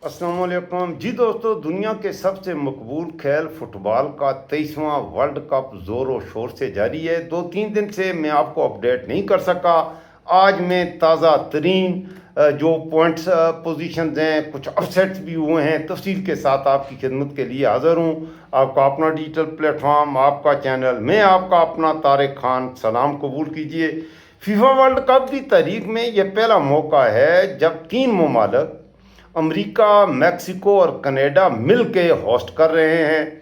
अस्सलाम वालेकुम जी दोस्तों, दुनिया के सबसे मकबूल खेल फुटबॉल का 23वां वर्ल्ड कप ज़ोर शोर से जारी है। 2-3 दिन से मैं आपको अपडेट नहीं कर सका। आज मैं ताज़ा तरीन जो पॉइंट्स पोजीशंस हैं, कुछ अपसेट्स भी हुए हैं, तफसील के साथ आपकी खिदमत के लिए हाज़िर हूँ। आपका अपना डिजिटल प्लेटफॉर्म, आपका चैनल, मैं आपका अपना तारिक खान, सलाम कबूल कीजिए। फीफा वर्ल्ड कप की तारीख में यह पहला मौका है जब 3 ममालिक अमेरिका, मैक्सिको और कनाडा मिल के होस्ट कर रहे हैं।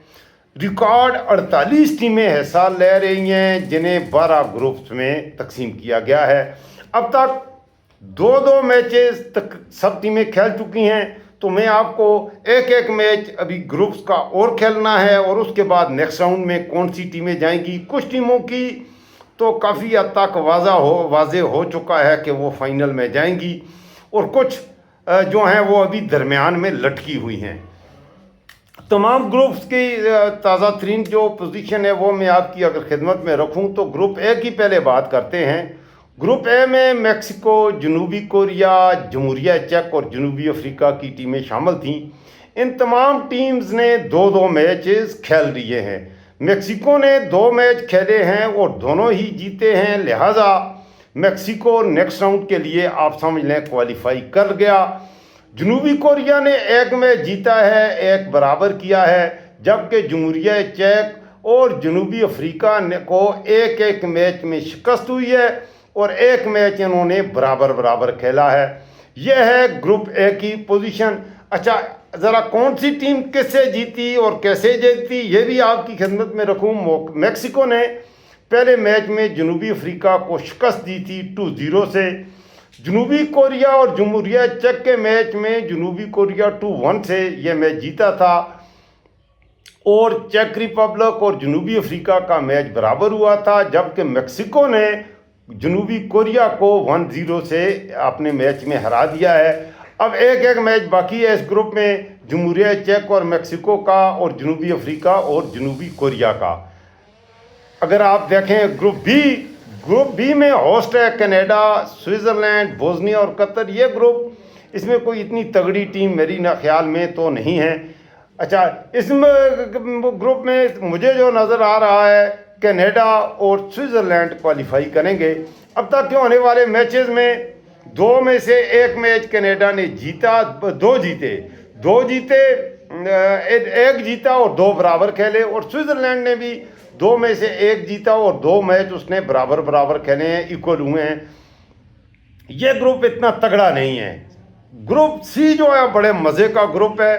रिकॉर्ड 48 टीमें हिस्सा ले रही हैं, जिन्हें 12 ग्रुप्स में तकसीम किया गया है। अब तक दो दो मैचेस तक सब टीमें खेल चुकी हैं, तो मैं आपको एक एक मैच अभी ग्रुप्स का और खेलना है और उसके बाद नेक्स्ट राउंड में कौन सी टीमें जाएंगी। कुछ टीमों की तो काफ़ी हद तक वाज़े हो चुका है कि वो फाइनल में जाएंगी, और कुछ जो हैं वो अभी दरमियान में लटकी हुई हैं। तमाम ग्रुप्स की ताज़ा तरीन जो पोजीशन है वो मैं आपकी अगर खिदमत में रखूं तो ग्रुप ए की पहले बात करते हैं। ग्रुप ए में मैक्सिको, जनूबी कोरिया, जमहूरिया चेक और जनूबी अफ्रीका की टीमें शामिल थीं। इन तमाम टीम्स ने 2-2 मैचेस खेल लिए हैं। मैक्सिको ने 2 मैच खेले हैं और दोनों ही जीते हैं, लिहाजा मैक्सिको नेक्स्ट राउंड के लिए आप समझ लें क्वालिफाई कर गया। जनूबी कोरिया ने 1 मैच जीता है, 1 बराबर किया है, जबकि जमहूरिया चेक और जनूबी अफ्रीका को 1-1 मैच में शिकस्त हुई है और 1 मैच इन्होंने बराबर बराबर खेला है। यह है ग्रुप ए की पोजीशन। अच्छा, ज़रा कौन सी टीम किससे जीती और कैसे जीती ये भी आपकी खिदमत में रखूँ। मैक्सिको ने पहले मैच में जनूबी अफ्रीका को शिकस्त दी थी 2-0 से। जनूबी कोरिया और जमहूरिया चेक के मैच में जनूबी कोरिया 2-1 से यह मैच जीता था, और चेक रिपब्लिक और जनूबी अफ्रीका का मैच बराबर हुआ था, जबकि मैक्सिको ने जनूबी कोरिया को 1-0 से अपने मैच में हरा दिया है। अब 1-1 मैच बाकी है इस ग्रुप में, जमहूरिया चेक और मैक्सिको का, और जनूबी अफ्रीका और जनूबी कोरिया का। अगर आप देखें ग्रुप बी में होस्ट है कनाडा, स्विट्ज़रलैंड, बोस्निया और कतर। ये ग्रुप, इसमें कोई इतनी तगड़ी टीम मेरी ना ख्याल में तो नहीं है। अच्छा, इसमें ग्रुप में मुझे जो नज़र आ रहा है कनाडा और स्विट्ज़रलैंड क्वालिफाई करेंगे। अब तक के होने वाले मैचेस में 2 में से 1 मैच कनाडा ने जीता, 2 जीते, 1 जीता और 2 बराबर खेले, और स्विट्ज़रलैंड ने भी 2 में से 1 जीता और 2 मैच उसने बराबर बराबर खेले हैं, इक्वल हुए हैं। यह ग्रुप इतना तगड़ा नहीं है। ग्रुप सी जो है बड़े मज़े का ग्रुप है,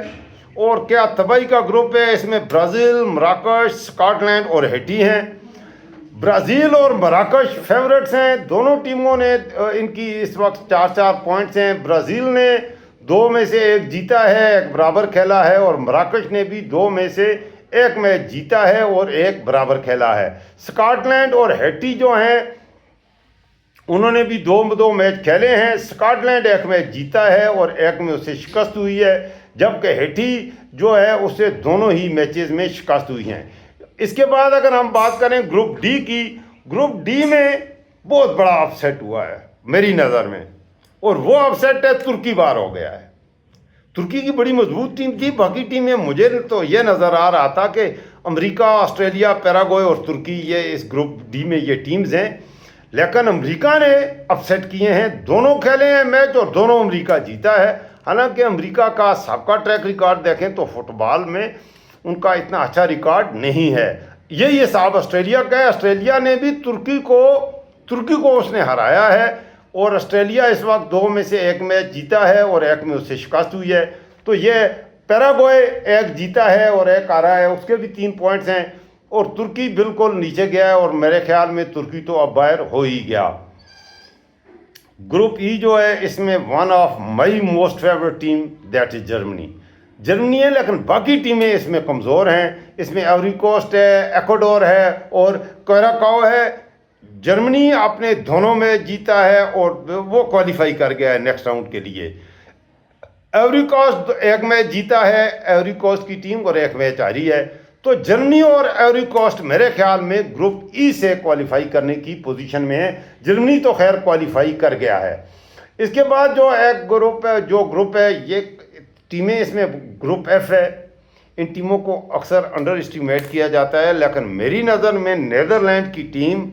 और क्या तबाही का ग्रुप है। इसमें ब्राज़ील, मराकश, स्कॉटलैंड और हैटी हैं। ब्राज़ील और मराकश फेवरेट्स हैं। दोनों टीमों ने इनकी इस वक्त 4-4 पॉइंट्स हैं। ब्राज़ील ने 2 में से 1 जीता है, 1 बराबर खेला है, और मराकश ने भी 2 में से 1 मैच जीता है और 1 बराबर खेला है। स्कॉटलैंड और हैटी जो हैं उन्होंने भी 2-2 मैच खेले हैं। स्कॉटलैंड 1 मैच जीता है और 1 में उसे शिकस्त हुई है, जबकि हैटी जो है उसे दोनों ही मैचेस में शिकस्त हुई हैं। इसके बाद अगर हम बात करें ग्रुप डी की, ग्रुप डी में बहुत बड़ा अपसेट हुआ है मेरी नज़र में, और वो अपसेट है तुर्की बाहर हो गया है। तुर्की की बड़ी मजबूत टीम थी, बाकी टीमें मुझे तो ये नज़र आ रहा था कि अमेरिका, ऑस्ट्रेलिया, पैराग्वे और तुर्की ये इस ग्रुप डी में ये टीम्स हैं, लेकिन अमेरिका ने अपसेट किए हैं। दोनों खेले हैं मैच और दोनों अमेरिका जीता है। हालांकि अमेरिका का सबका ट्रैक रिकॉर्ड देखें तो फुटबॉल में उनका इतना अच्छा रिकॉर्ड नहीं है। यही हिसाब ऑस्ट्रेलिया का है। ऑस्ट्रेलिया ने भी तुर्की को उसने हराया है, और ऑस्ट्रेलिया इस वक्त 2 में से 1 मैच जीता है और 1 में उससे शिकस्त हुई है। तो ये पैराग्वे 1 जीता है और 1 हारा है, उसके भी 3 पॉइंट्स हैं, और तुर्की बिल्कुल नीचे गया है, और मेरे ख्याल में तुर्की तो अब बाहर हो ही गया। ग्रुप ई जो है, इसमें one of my most favourite team that is Germany है, लेकिन बाकी टीमें इसमें कमज़ोर हैं। इसमें आइवरी कोस्ट है, इक्वाडोर है और क्यूराकाओ है। जर्मनी अपने दोनों में जीता है और वो क्वालिफाई कर गया है नेक्स्ट राउंड के लिए। आइवरी कोस्ट 1 मैच जीता है, आइवरी कोस्ट की टीम, और 1 मैच हारी है। तो जर्मनी और आइवरी कोस्ट मेरे ख्याल में ग्रुप ई से क्वालिफाई करने की पोजीशन में है। जर्मनी तो खैर क्वालिफाई कर गया है। इसके बाद जो ग्रुप है ये टीमें इसमें ग्रुप एफ है, इन टीमों को अक्सर अंडर एस्टिमेट किया जाता है, लेकिन मेरी नज़र में नीदरलैंड की टीम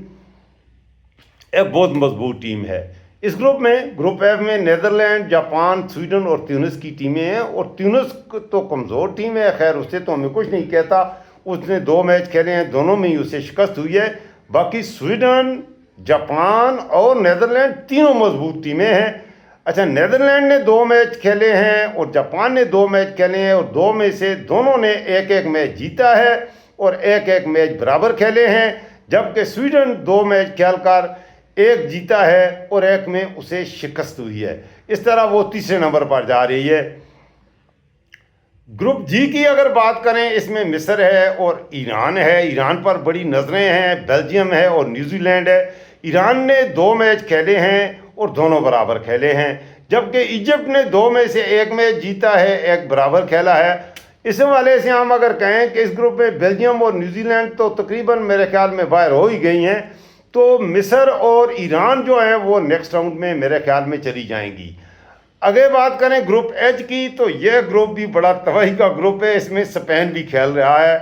एक बहुत मजबूत टीम है। इस ग्रुप में, ग्रुप एफ में नीदरलैंड, जापान, स्वीडन और ट्यूनिस की टीमें हैं। और ट्यूनिस तो कमज़ोर टीम है, खैर उससे तो हमें कुछ नहीं कहता, उसने 2 मैच खेले हैं, दोनों में ही उसे शिकस्त हुई है। बाकी स्वीडन, जापान और नीदरलैंड तीनों मजबूत टीमें हैं। अच्छा, नीदरलैंड ने 2 मैच खेले हैं और जापान ने 2 मैच खेले हैं, और 2 में से दोनों ने 1-1 मैच जीता है और 1-1 मैच बराबर खेले हैं, जबकि स्वीडन 2 मैच खेलकर 1 जीता है और 1 में उसे शिकस्त हुई है। इस तरह वो तीसरे नंबर पर जा रही है। ग्रुप जी की अगर बात करें, इसमें मिस्र है और ईरान है। ईरान पर बड़ी नज़रें हैं, बेल्जियम है और न्यूजीलैंड है। ईरान ने 2 मैच खेले हैं और दोनों बराबर खेले हैं, जबकि इजिप्ट ने 2 में से 1 मैच जीता है, 1 बराबर खेला है। इस वाले से हम अगर कहें कि इस ग्रुप में बेल्जियम और न्यूजीलैंड तो तकरीबन मेरे ख्याल में बाहर हो ही गई हैं, तो मिस्र और ईरान जो है वो नेक्स्ट राउंड में मेरे ख्याल में चली जाएंगी। अगर बात करें ग्रुप एच की, तो यह ग्रुप भी बड़ा तबाही का ग्रुप है। इसमें स्पेन भी खेल रहा है,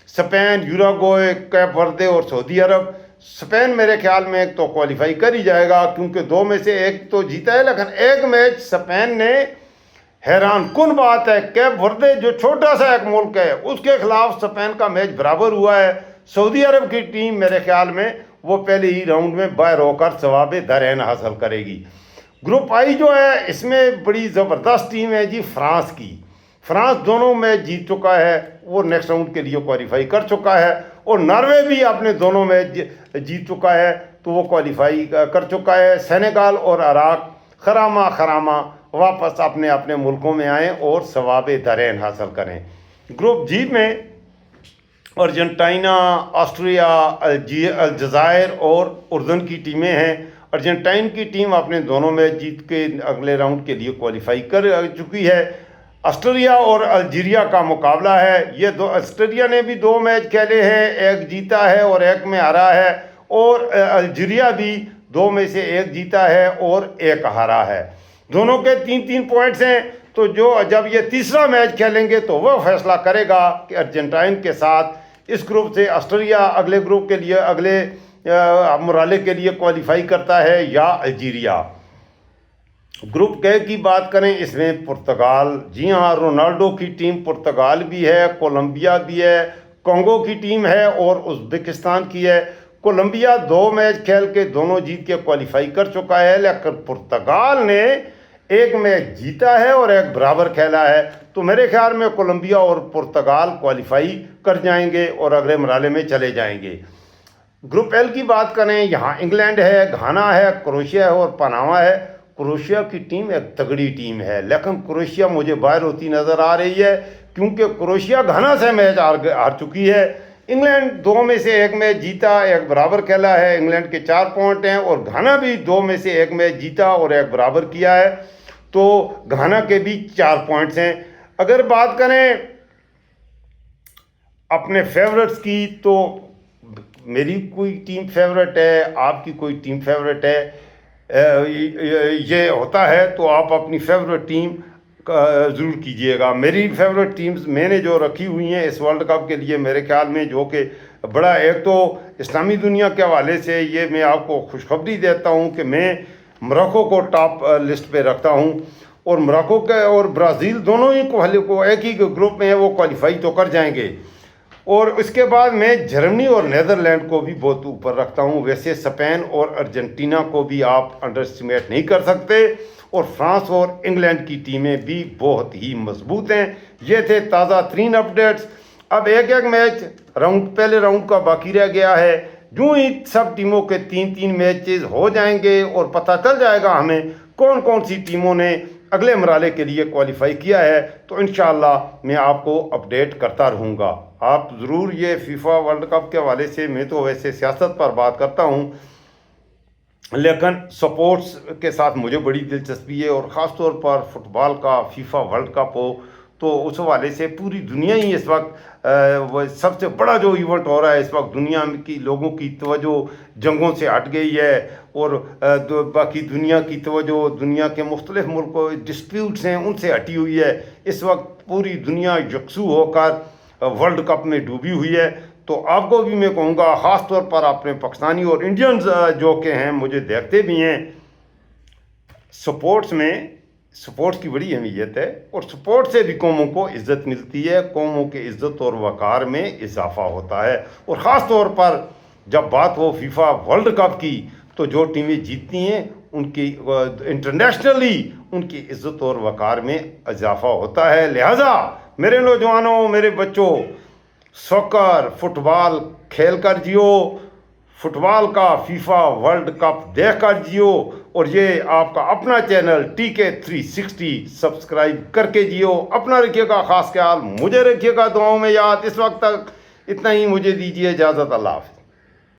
स्पेन, यूरुग्वे, कैप वर्दे और सऊदी अरब। स्पेन मेरे ख्याल में एक तो क्वालिफाई कर ही जाएगा, क्योंकि 2 में से 1 तो जीता है, लेकिन 1 मैच स्पेन ने, हैरान कुन बात है, कैप वर्दे जो छोटा सा एक मुल्क है उसके खिलाफ स्पेन का मैच बराबर हुआ है। सऊदी अरब की टीम मेरे ख्याल में वो पहले ही राउंड में बाहर होकर सवाब दरअन हासिल करेगी। ग्रुप आई जो है, इसमें बड़ी ज़बरदस्त टीम है जी, फ्रांस की। फ्रांस दोनों मैच जीत चुका है, वो नेक्स्ट राउंड के लिए क्वालिफाई कर चुका है। और नॉर्वे भी अपने दोनों मैच जीत चुका है, तो वो क्वालिफाई कर चुका है। सेनेगाल और इराक खरामा वापस अपने अपने मुल्कों में आएँ और सवाब दरअन हासिल करें। ग्रुप जी में अर्जेंटीना, ऑस्ट्रिया, अलजायर और उर्दन की टीमें हैं। अर्जेंटीना की टीम अपने दोनों मैच जीत के अगले राउंड के लिए क्वालिफाई कर चुकी है। ऑस्ट्रिया और अल्जीरिया का मुकाबला है। ये ऑस्ट्रिया ने भी 2 मैच खेले हैं, 1 जीता है और 1 में हारा है, और अल्जीरिया भी 2 में से 1 जीता है और 1 हारा है। दोनों के 3-3 पॉइंट्स हैं। तो जब ये तीसरा मैच खेलेंगे तो वह फैसला करेगा कि अर्जेंटीना के साथ इस ग्रुप से ऑस्ट्रिया अगले ग्रुप के लिए, अगले मुकाबले के लिए क्वालिफाई करता है या अल्जीरिया। ग्रुप के की बात करें, इसमें पुर्तगाल, जी हाँ, रोनाल्डो की टीम पुर्तगाल भी है, कोलंबिया भी है, कांगो की टीम है और उज़्बेकिस्तान की है। कोलंबिया 2 मैच खेल के दोनों जीत के क्वालिफाई कर चुका है, लेकिन पुर्तगाल ने 1 मैच जीता है और 1 बराबर खेला है। तो मेरे ख्याल में कोलंबिया और पुर्तगाल क्वालिफाई कर जाएंगे और अगले मरहले में चले जाएंगे। ग्रुप एल की बात करें, यहाँ इंग्लैंड है, घाना है, क्रोएशिया है और पनामा है। क्रोएशिया की टीम एक तगड़ी टीम है, लेकिन क्रोएशिया मुझे बाहर होती नज़र आ रही है, क्योंकि क्रोएशिया घाना से मैच हार चुकी है। इंग्लैंड 2 में से 1 मैच जीता, 1 बराबर खेला है। इंग्लैंड के 4 पॉइंट हैं और घाना भी 2 में से 1 मैच जीता और 1 बराबर किया है, तो घाना के भी 4 पॉइंट्स हैं। अगर बात करें अपने फेवरेट्स की, तो मेरी कोई टीम फेवरेट है, आपकी कोई टीम फेवरेट है, ये होता है, तो आप अपनी फेवरेट टीम ज़रूर कीजिएगा। मेरी फेवरेट टीम्स मैंने जो रखी हुई हैं इस वर्ल्ड कप के लिए, मेरे ख्याल में जो कि बड़ा, एक तो इस्लामी दुनिया के हवाले से ये मैं आपको खुशखबरी देता हूँ कि मैं मोरक्को को टॉप लिस्ट पे रखता हूँ, और मोरक्को के और ब्राज़ील दोनों ही को एक ही ग्रुप में है, वो क्वालिफाई तो कर जाएंगे। और उसके बाद मैं जर्मनी और नीदरलैंड को भी बहुत ऊपर रखता हूँ। वैसे स्पेन और अर्जेंटीना को भी आप अंडर एस्टिमेट नहीं कर सकते, और फ्रांस और इंग्लैंड की टीमें भी बहुत ही मजबूत हैं। ये थे ताज़ा तरीन अपडेट्स। अब 1-1 मैच पहले राउंड का बाकी रह गया है। यूँ ही सब टीमों के 3-3 मैचेस हो जाएंगे और पता चल जाएगा हमें कौन कौन सी टीमों ने अगले मरहले के लिए क्वालिफाई किया है। तो इंशाअल्लाह मैं आपको अपडेट करता रहूँगा। आप ज़रूर ये फीफा वर्ल्ड कप के हवाले से, मैं तो वैसे सियासत पर बात करता हूँ, लेकिन स्पोर्ट्स के साथ मुझे बड़ी दिलचस्पी है, और ख़ास तौर पर फुटबॉल का फीफा वर्ल्ड कप हो तो उस हवाले से पूरी दुनिया ही इस वक्त वो सबसे बड़ा जो इवेंट हो रहा है इस वक्त, दुनिया की लोगों की तवज्जो जंगों से हट गई है और बाकी दुनिया की तवज्जो दुनिया के मुख्तलिफ मुल्कों डिस्प्यूट्स हैं उनसे हटी हुई है। इस वक्त पूरी दुनिया यकसू होकर वर्ल्ड कप में डूबी हुई है। तो आपको भी मैं कहूँगा, ख़ास तौर पर अपने पाकिस्तानी और इंडियंस जो के हैं, मुझे देखते भी हैं, स्पोर्ट्स में स्पोर्ट्स की बड़ी अहमियत है और स्पोर्ट्स से भी कौमों को इज़्ज़त मिलती है, कौमों के इज़्ज़त और वक़ार में इजाफ़ा होता है। और ख़ास तौर पर जब बात हो फीफा वर्ल्ड कप की, तो जो टीमें जीतती हैं उनकी इंटरनेशनली उनकी इज़्ज़त और वक़ार में इजाफ़ा होता है। लिहाजा मेरे नौजवानों, मेरे बच्चों, सॉकर फुटबॉल खेल कर जियो, फुटबॉल का फीफा वर्ल्ड कप देख कर जियो और ये आपका अपना चैनल TK360 सब्सक्राइब करके जियो। अपना रखिएगा खास ख्याल, मुझे रखिएगा दुआओं में याद। इस वक्त तक इतना ही, मुझे दीजिए इजाज़त। अल्लाह हाफ़िज़।